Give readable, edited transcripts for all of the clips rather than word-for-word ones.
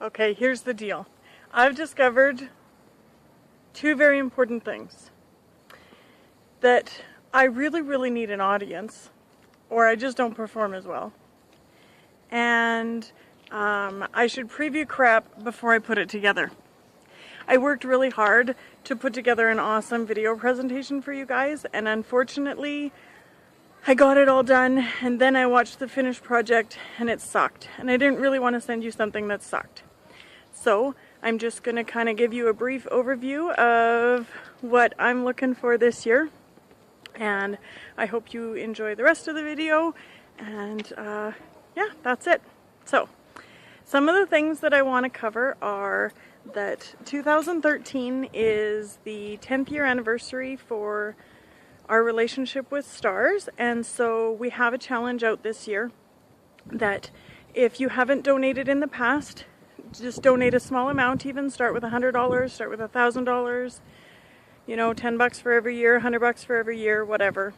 Okay, here's the deal. I've discovered two very important things. That I really need an audience, or I just don't perform as well. And I should preview crap before I put it together. I worked really hard to put together an awesome video presentation for you guys, and unfortunately I got it all done, and then I watched the finished project and it sucked, and I didn't really want to send you something that sucked. So I'm just going to kind of give you a brief overview of what I'm looking for this year, and I hope you enjoy the rest of the video, and yeah, that's it. So some of the things that I want to cover are that 2013 is the 10th year anniversary for our relationship with stars, and so we have a challenge out this year that if you haven't donated in the past, just donate a small amount. Even start with $100, start with $1,000, you know, $10 for every year, $100 for every year, whatever.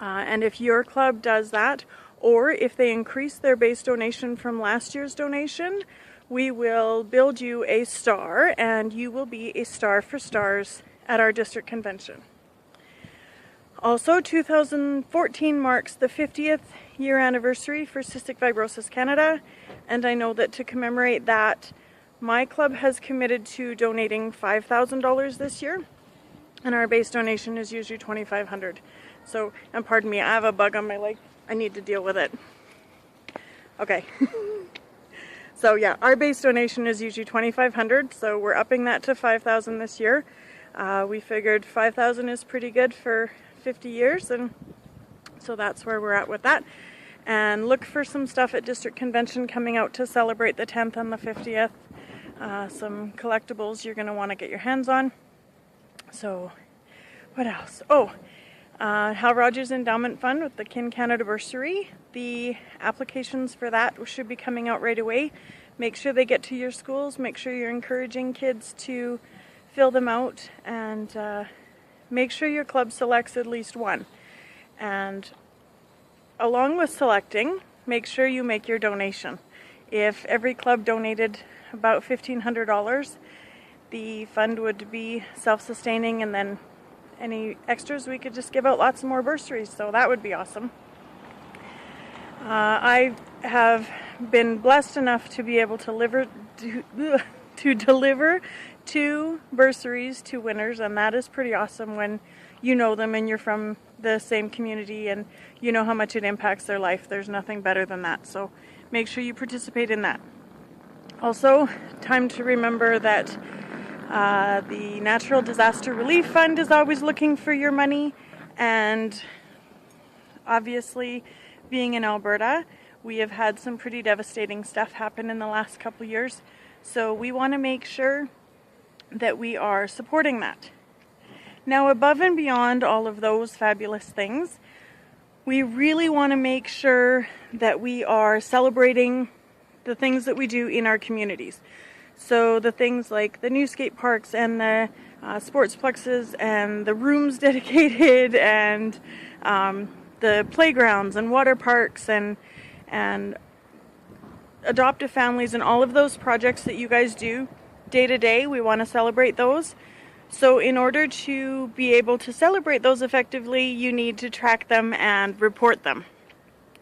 And if your club does that, or if they increase their base donation from last year's donation, we will build you a star, and you will be a star for stars at our district convention. Also, 2014 marks the 50th year anniversary for Cystic Fibrosis Canada, and I know that to commemorate that, my club has committed to donating $5,000 this year, and our base donation is usually $2,500. So, and pardon me, I have a bug on my leg. I need to deal with it. Okay. So yeah, our base donation is usually $2,500, so we're upping that to $5,000 this year. We figured $5,000 is pretty good for 50 years, and so that's where we're at with that. And look for some stuff at District Convention coming out to celebrate the 10th and the 50th. Some collectibles you're going to want to get your hands on. So, what else? Oh, Hal Rogers Endowment Fund with the Kin Canada Bursary. The applications for that should be coming out right away. Make sure they get to your schools. Make sure you're encouraging kids to fill them out, and make sure your club selects at least one. And along with selecting, make sure you make your donation. If every club donated about $1,500, the fund would be self-sustaining, and then any extras we could just give out lots more bursaries, so that would be awesome. I have been blessed enough to be able to deliver 2 bursaries to winners, and that is pretty awesome when you know them and you're from the same community and you know how much it impacts their life. There's nothing better than that, so make sure you participate in that. Also, time to remember that the Natural Disaster Relief Fund is always looking for your money, and obviously being in Alberta, we have had some pretty devastating stuff happen in the last couple years, so we want to make sure that we are supporting that. Now, above and beyond all of those fabulous things, we really want to make sure that we are celebrating the things that we do in our communities. So the things like the new skate parks and the sports plexes and the rooms dedicated, and the playgrounds and water parks and adoptive families and all of those projects that you guys do day to day, we want to celebrate those. So in order to be able to celebrate those effectively, you need to track them and report them.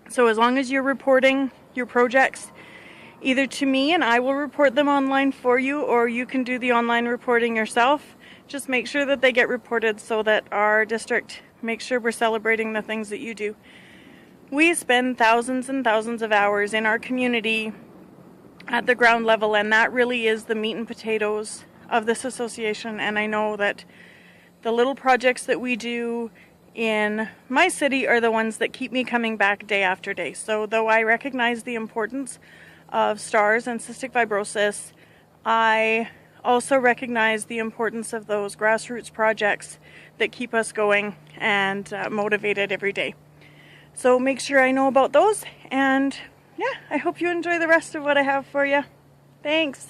So as long as you're reporting your projects either to me and I will report them online for you, or you can do the online reporting yourself, just make sure that they get reported so that our district makes sure we're celebrating the things that you do. We spend thousands and thousands of hours in our community at the ground level, and that really is the meat and potatoes of this association. And I know that the little projects that we do in my city are the ones that keep me coming back day after day. So though I recognize the importance of stars and cystic fibrosis, I also recognize the importance of those grassroots projects that keep us going and motivated every day. So make sure I know about those, and yeah, I hope you enjoy the rest of what I have for you. Thanks.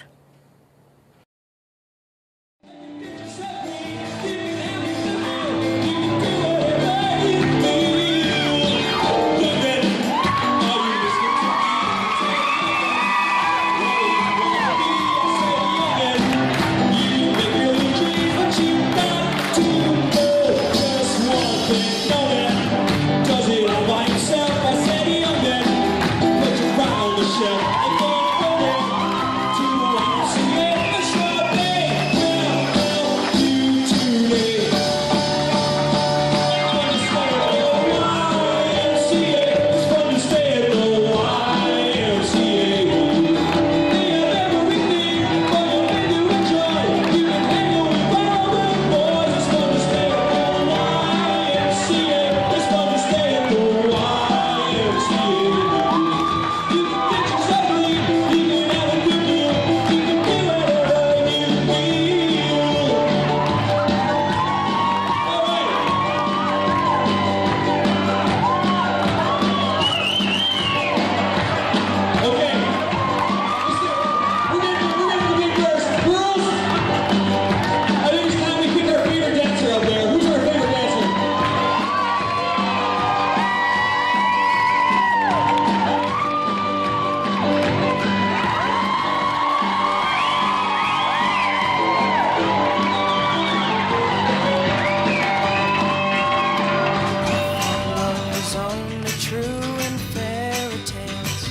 true in fairy tales,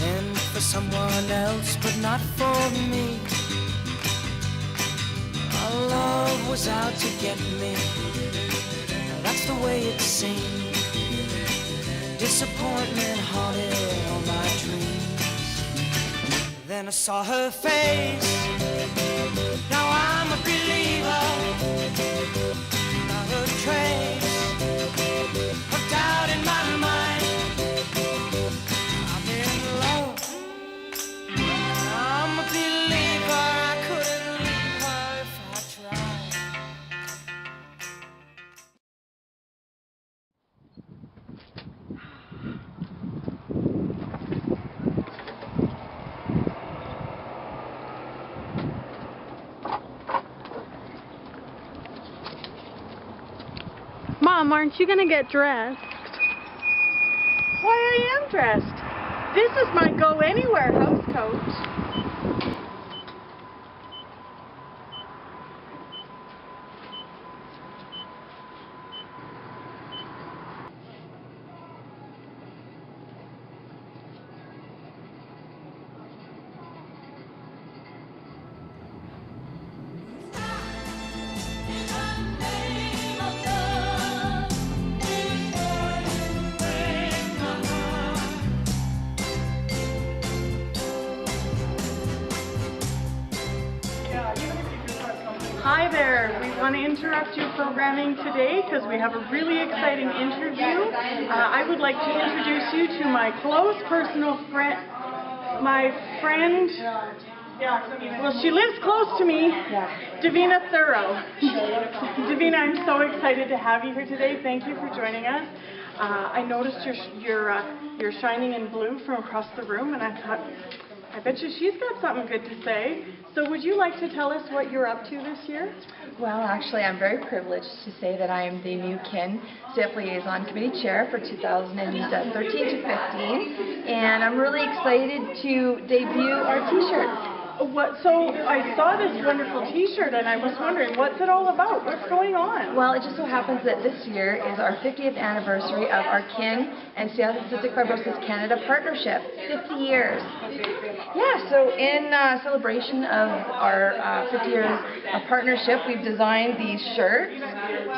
and for someone else, but not for me. Our love was out to get me, that's the way it seemed. Disappointment haunted all my dreams. Then I saw her face, now I'm a believer. Not a trace of doubt in my mind. I'm in love, I'm a believer. I couldn't leave her if I tried. Mom, aren't you gonna get dressed? Why, I am dressed. This is my go anywhere house coat. Hi there, we want to interrupt your programming today because we have a really exciting interview. I would like to introduce you to my close personal friend, well, she lives close to me, Davina Thorough. Davina, I'm so excited to have you here today. Thank you for joining us. I noticed you're shining in blue from across the room, and I thought, I bet you she's got something good to say. So would you like to tell us what you're up to this year? Well, actually, I'm very privileged to say that I am the new KIN Staff Liaison Committee Chair for 2013 to 15, and I'm really excited to debut our t-shirts. So I saw this wonderful t-shirt and I was wondering, what's it all about? What's going on? Well, it just so happens that this year is our 50th anniversary of our KIN and Cystic Fibrosis Canada partnership. 50 years. Yeah, so in celebration of our 50 years of partnership, we've designed these shirts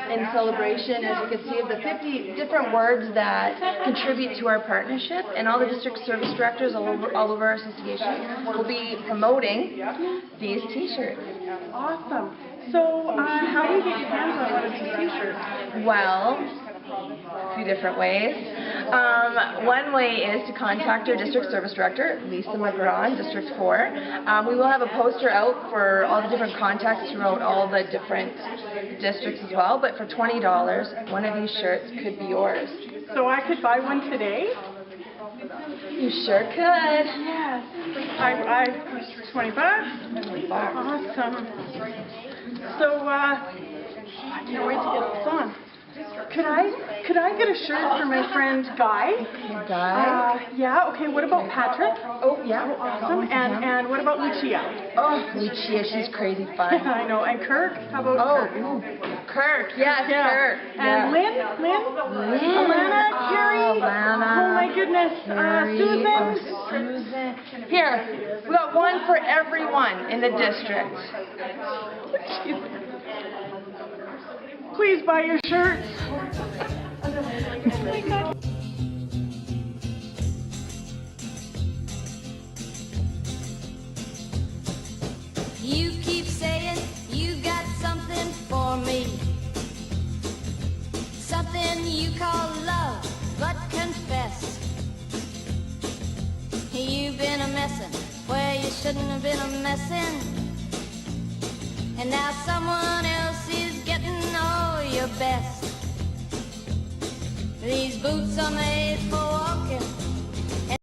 in celebration, as you can see, of the 50 different words that contribute to our partnership, and all the district service directors all over our association will be promoting these t-shirts. Awesome. So how do you get your hands on one of these t-shirts? Well, a few different ways. One way is to contact our district service director, Lisa McGraw, District 4. We will have a poster out for all the different contacts throughout all the different districts as well, but for $20, one of these shirts could be yours. So I could buy one today? You sure could. Yes. I 25? 25. Awesome. So I can't wait to get this on. Could I get a shirt for my friend Guy? Guy? Yeah, okay, what about Patrick? Oh, yeah. Awesome. And what about Lucia? Oh, Lucia, she's crazy fun. I know. And Kirk? How about Kirk? Ooh. Kirk, yes, yeah. Kirk. And yeah. Lynn? Alana? Carrie? Alana. Oh my goodness. Susan? Susan. Here, we got one for everyone in the district. Please buy your shirts. Oh my God. You keep saying you got something for me, something you call love, but confess you've been a messin' where you shouldn't have been a messin', and now someone else is getting all your best. These boots are made for